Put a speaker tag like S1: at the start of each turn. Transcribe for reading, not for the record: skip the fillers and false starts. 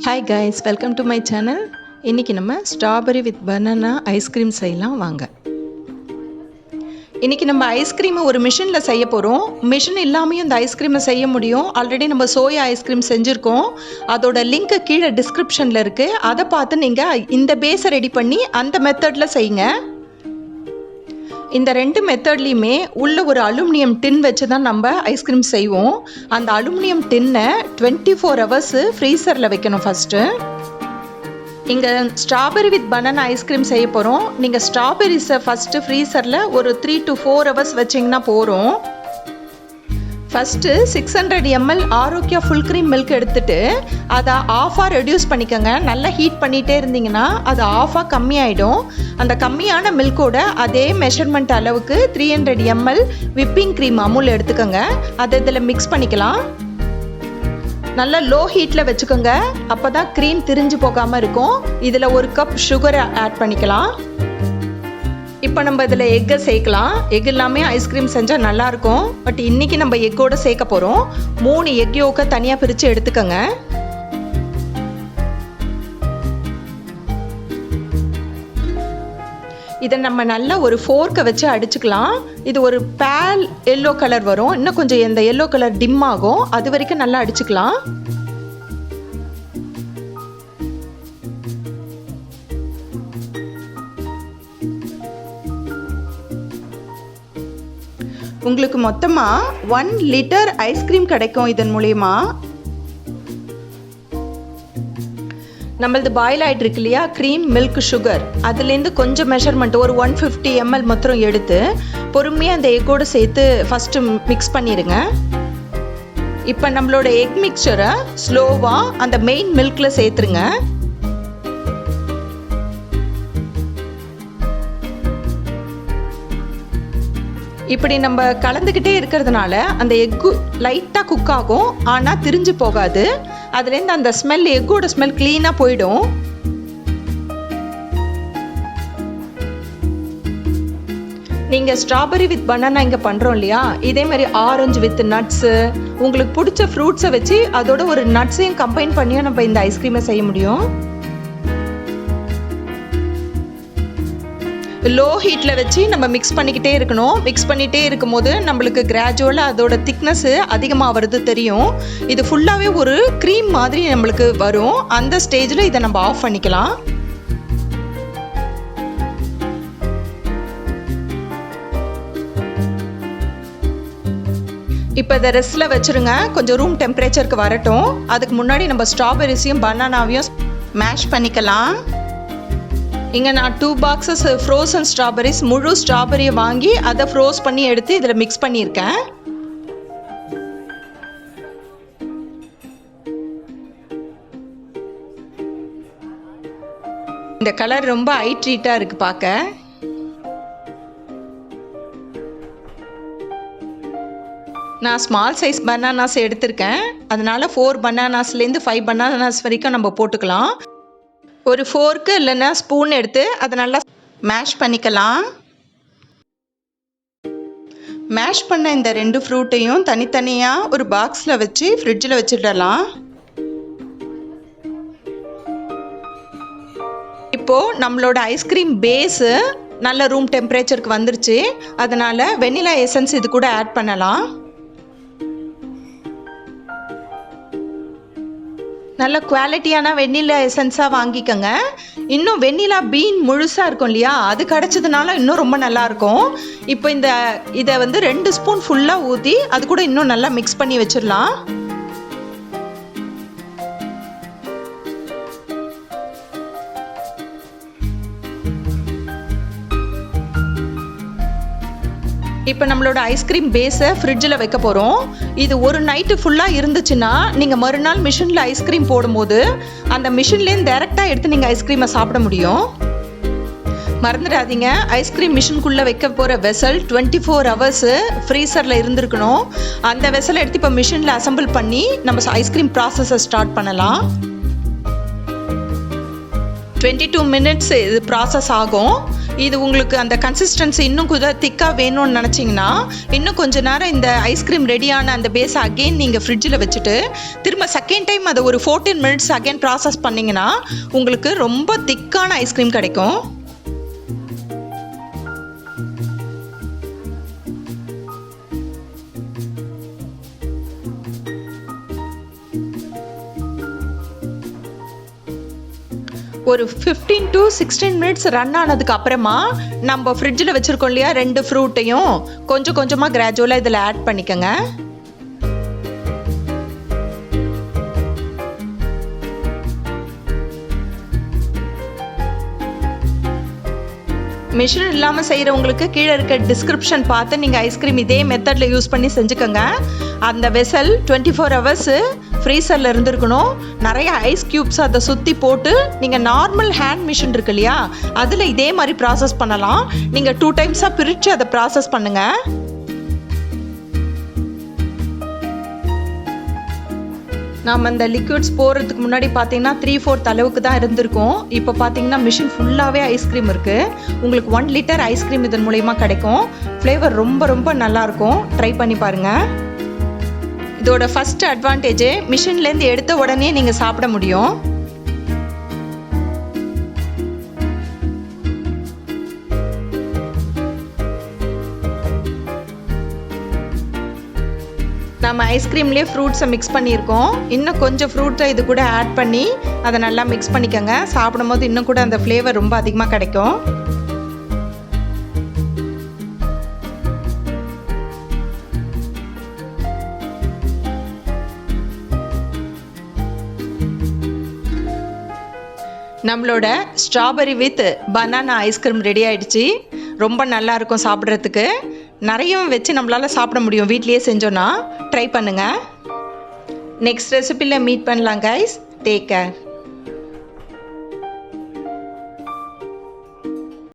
S1: Hi guys, welcome to my channel. இன்னைக்கு நம்ம strawberry with banana ice cream செய்யலாம் வாங்க. இன்னைக்கு நம்ம ஐஸ்கிரீம் ஒரு மிஷின்ல செய்ய போறோம். மிஷின் இல்லாமயும் இந்த ஐஸ்கிரீமை செய்ய முடியும். ஆல்ரெடி நம்ம சோயா ஐஸ்கிரீம் செஞ்சிருக்கோம். அதோட லிங்க் கீழே டிஸ்கிரிப்ஷன்ல இருக்கு. அதை பார்த்து நீங்க இந்த பேஸை ரெடி பண்ணி அந்த மெத்தட்ல செய்யுங்க. இந்த ரெண்டு மெத்தட்லையுமே உள்ள ஒரு அலுமினியம் டின் வச்சு தான் நம்ம ஐஸ்கிரீம் செய்வோம். அந்த அலுமினியம் டின்னை 24 hours ஃப்ரீசரில் வைக்கணும் ஃபஸ்ட்டு. இங்கே ஸ்ட்ராபெரி வித் பனானா ஐஸ்கிரீம் செய்ய போகிறோம். நீங்கள் ஸ்ட்ராபெரிஸை ஃபஸ்ட்டு ஃப்ரீசரில் ஒரு 3 to 4 hours வச்சிங்கன்னா போகிறோம். First 600 ml Arokya full cream milk எடுத்துகிட்டு அதை ஆஃபாக ரெடியூஸ் பண்ணிக்கோங்க. நல்லா ஹீட் பண்ணிகிட்டே இருந்தீங்கன்னா அது ஆஃபாக கம்மியாயிடும். அந்த கம்மியான மில்கோட அதே மெஷர்மெண்ட் அளவுக்கு 300 ml விப்பிங் க்ரீம் அமுல் எடுத்துக்கோங்க. அதை இதில் மிக்ஸ் பண்ணிக்கலாம். நல்லா லோ ஹீட்டில் வச்சுக்கோங்க. அப்போ தான் க்ரீம் திரிஞ்சு போகாமல் இருக்கும். இதில் 1 கப் சுகரை ஆட் பண்ணிக்கலாம். இப்போ நம்ம இதில் எக்கை சேர்க்கலாம். எக் எல்லாமே ஐஸ்கிரீம் செஞ்சால் நல்லாயிருக்கும். பட் இன்றைக்கி நம்ம எக்கோடு சேர்க்க போகிறோம். 3 எக் யோக்கை தனியாக பிரித்து எடுத்துக்கோங்க. இதை நம்ம நல்லா ஒரு ஃபோர்க்கை வச்சு அடிச்சுக்கலாம். இது ஒரு பேல் எல்லோ கலர் வரும். இன்னும் கொஞ்சம் இந்த எல்லோ கலர் டிம் ஆகும். அது வரைக்கும் நல்லா அடிச்சுக்கலாம். உங்களுக்கு மொத்தமாக 1 லிட்டர் ஐஸ்கிரீம் கிடைக்கும். இதன் மூலயமா நம்மளது பாயில் ஆகிட்டு இருக்கு இல்லையா, க்ரீம் மில்க் சுகர், அதுலேருந்து கொஞ்சம் மெஷர்மெண்ட் ஒரு 150 ml மாத்திரம் எடுத்து பொறுமையாக அந்த எக்கோடு சேர்த்து ஃபஸ்ட்டு மிக்ஸ் பண்ணிடுங்க. இப்போ நம்மளோட எக் மிக்சரை ஸ்லோவாக அந்த மெயின் மில்கில் சேர்த்துருங்க. இப்படி நம்ம கலந்துக்கிட்டே இருக்கிறதுனால அந்த எக்கு லைட்டாக குக் ஆகும். ஆனால் திரிஞ்சு போகாது. அதுலேருந்து அந்த ஸ்மெல், எக்கோட ஸ்மெல் க்ளீனாக போயிடும். நீங்கள் ஸ்ட்ராபெரி வித் பனானா இங்கே பண்ணுறோம் இல்லையா, இதே மாதிரி ஆரஞ்சு வித் நட்ஸு, உங்களுக்கு பிடிச்ச ஃப்ரூட்ஸை வச்சு அதோட ஒரு நட்ஸையும் கம்பைன் பண்ணியும் நம்ம இந்த ஐஸ்கிரீமை செய்ய முடியும். லோ ஹீட்டில் வச்சு நம்ம மிக்ஸ் பண்ணிக்கிட்டே இருக்கணும். மிக்ஸ் பண்ணிகிட்டே இருக்கும் போது நம்மளுக்கு கிராஜுவலாக அதோட திக்னஸ்ஸு அதிகமாக வருது தெரியும். இது ஃபுல்லாகவே ஒரு க்ரீம் மாதிரி நம்மளுக்கு வரும். அந்த ஸ்டேஜில் இதை நம்ம ஆஃப் பண்ணிக்கலாம். இப்போ இதை ரெஸ்ட்டில் வச்சுருங்க. கொஞ்சம் ரூம் டெம்பரேச்சருக்கு வரட்டும். அதுக்கு முன்னாடி நம்ம ஸ்ட்ராபெரிஸையும் பனானாவையும் மேஷ் பண்ணிக்கலாம். இங்கே நான் 2 boxes ஃப்ரோசன் ஸ்ட்ராபெரிஸ், முழு ஸ்ட்ராபெரியை வாங்கி அதை ஃப்ரோஸ் பண்ணி எடுத்து இதில் மிக்ஸ் பண்ணியிருக்கேன். இந்த கலர் ரொம்ப ஐ ட்ரீட்டாக இருக்குது பார்க்க. நான் ஸ்மால் சைஸ் பனானாஸ் எடுத்திருக்கேன். அதனால் 4 பனானாஸ்லேருந்து 5 பனானாஸ் வரைக்கும் நம்ம போட்டுக்கலாம். ஒரு ஃபோர்க்கு இல்லைன்னா ஸ்பூன் எடுத்து அதை நல்லா மேஷ் பண்ணிக்கலாம். மேஷ் பண்ண இந்த 2 ஃப்ரூட்டையும் தனித்தனியாக ஒரு பாக்ஸில் வச்சு ஃப்ரிட்ஜில் வச்சுடலாம். இப்போது நம்மளோட ஐஸ்கிரீம் பேஸு நல்ல ரூம் டெம்பரேச்சருக்கு வந்துருச்சு. அதனால் வெனிலா எசன்ஸ் இது கூட ஆட் பண்ணலாம். நல்ல குவாலிட்டியான வெண்ணிலா எசன்ஸாக வாங்கிக்கோங்க. இன்னும் வெண்ணிலா பீன் முழுசாக இருக்கும் இல்லையா, அது கிடச்சதுனால இன்னும் ரொம்ப நல்லாயிருக்கும். இப்போ இதை 2 ஸ்பூன் ஃபுல்லாக ஊற்றி அது கூட இன்னும் நல்லா மிக்ஸ் பண்ணி வச்சிடலாம். இப்போ நம்மளோட ஐஸ்கிரீம் பேஸை ஃப்ரிட்ஜில் வைக்க போகிறோம். இது ஒரு நைட்டு ஃபுல்லாக இருந்துச்சுன்னா நீங்கள் மறுநாள் மிஷினில் ஐஸ்கிரீம் போடும்போது அந்த மிஷின்லேருந்து டைரெக்டாக எடுத்து நீங்கள் ஐஸ்கிரீமை சாப்பிட முடியும். மறந்துடாதீங்க, ஐஸ்கிரீம் மிஷினுக்குள்ளே வைக்க போகிற வெசல் 24 hours ஃப்ரீசரில் இருந்திருக்கணும். அந்த வெசலை எடுத்து இப்போ மிஷினில் அசம்பிள் பண்ணி நம்ம ஐஸ்கிரீம் ப்ராசஸை ஸ்டார்ட் பண்ணலாம். 22 minutes இது ப்ராசஸ் ஆகும். இது உங்களுக்கு அந்த கன்சிஸ்டன்சி இன்னும் கொஞ்சம் திக்காக வேணும்னு நினச்சிங்கன்னா இன்னும் கொஞ்ச நேரம் இந்த ஐஸ்கிரீம் ரெடியான அந்த பேஸை அகெயின் நீங்கள் ஃப்ரிட்ஜில் வச்சுட்டு திரும்ப செகண்ட் டைம் அதை ஒரு 14 மினிட்ஸ் அகெயின் ப்ராசஸ் பண்ணிங்கன்னா உங்களுக்கு ரொம்ப திக்கான ஐஸ்கிரீம் கிடைக்கும். ஒரு 15 to 16 மினிட்ஸ் ரன் ஆனதுக்கு அப்புறமா நம்ம ஃப்ரிட்ஜில் வச்சுருக்கோம் இல்லையா 2 ஃப்ரூட்டையும் கொஞ்சம் கொஞ்சமாக கிராஜுவலாக இதில் ஆட் பண்ணிக்கோங்க. மிஷின் இல்லாமல் செய்கிறவங்களுக்கு கீழே இருக்க டிஸ்கிரிப்ஷன் பார்த்து நீங்கள் ஐஸ்கிரீம் இதே மெத்தடில் யூஸ் பண்ணி செஞ்சுக்கோங்க. அந்த வெசல் 24 ஹவர்ஸு ஃப்ரீசரில் இருந்துருக்கணும். நிறைய ஐஸ் க்யூப்ஸ் அதை சுற்றி போட்டு நீங்கள் நார்மல் ஹேண்ட் மிஷின் இருக்கு இல்லையா அதில் இதே மாதிரி ப்ராசஸ் பண்ணலாம். நீங்கள் 2 டைம்ஸாக பிரித்து அதை ப்ராசஸ் பண்ணுங்கள். நாம் அந்த லிக்விட்ஸ் போடுறதுக்கு முன்னாடி பார்த்தீங்கன்னா 3/4 அளவுக்கு தான் இருந்திருக்கும். இப்போ பார்த்தீங்கன்னா மிஷின் ஃபுல்லாகவே ஐஸ்கிரீம் இருக்குது. உங்களுக்கு 1 லிட்டர் ஐஸ்கிரீம் இதன் மூலயமா கிடைக்கும். ஃப்ளேவர் ரொம்ப ரொம்ப நல்லாயிருக்கும். ட்ரை பண்ணி பாருங்கள். இதோட ஃபஸ்ட் அட்வான்டேஜ் மிஷின்லேருந்து எடுத்த உடனே நீங்கள் சாப்பிட முடியும். நம்ம ஐஸ்கிரீம்லேயே ஃப்ரூட்ஸை மிக்ஸ் பண்ணியிருக்கோம். இன்னும் கொஞ்சம் ஃப்ரூட்ஸை இது கூட ஆட் பண்ணி அதை நல்லா மிக்ஸ் பண்ணிக்கோங்க. சாப்பிடும் போது இன்னும் கூட அந்த ஃப்ளேவர் ரொம்ப அதிகமாக கிடைக்கும். நம்மளோட strawberry with banana ice cream ready ஆகிடுச்சு. ரொம்ப நல்லா இருக்கும் சாப்பிட்றதுக்கு. நிறையவும் வச்சு நம்மளால் சாப்பிட முடியும் வீட்லேயே செஞ்சோன்னா. ட்ரை பண்ணுங்கள். நெக்ஸ்ட் ரெசிபியில் மீட் பண்ணலாம் கைஸ். Take care.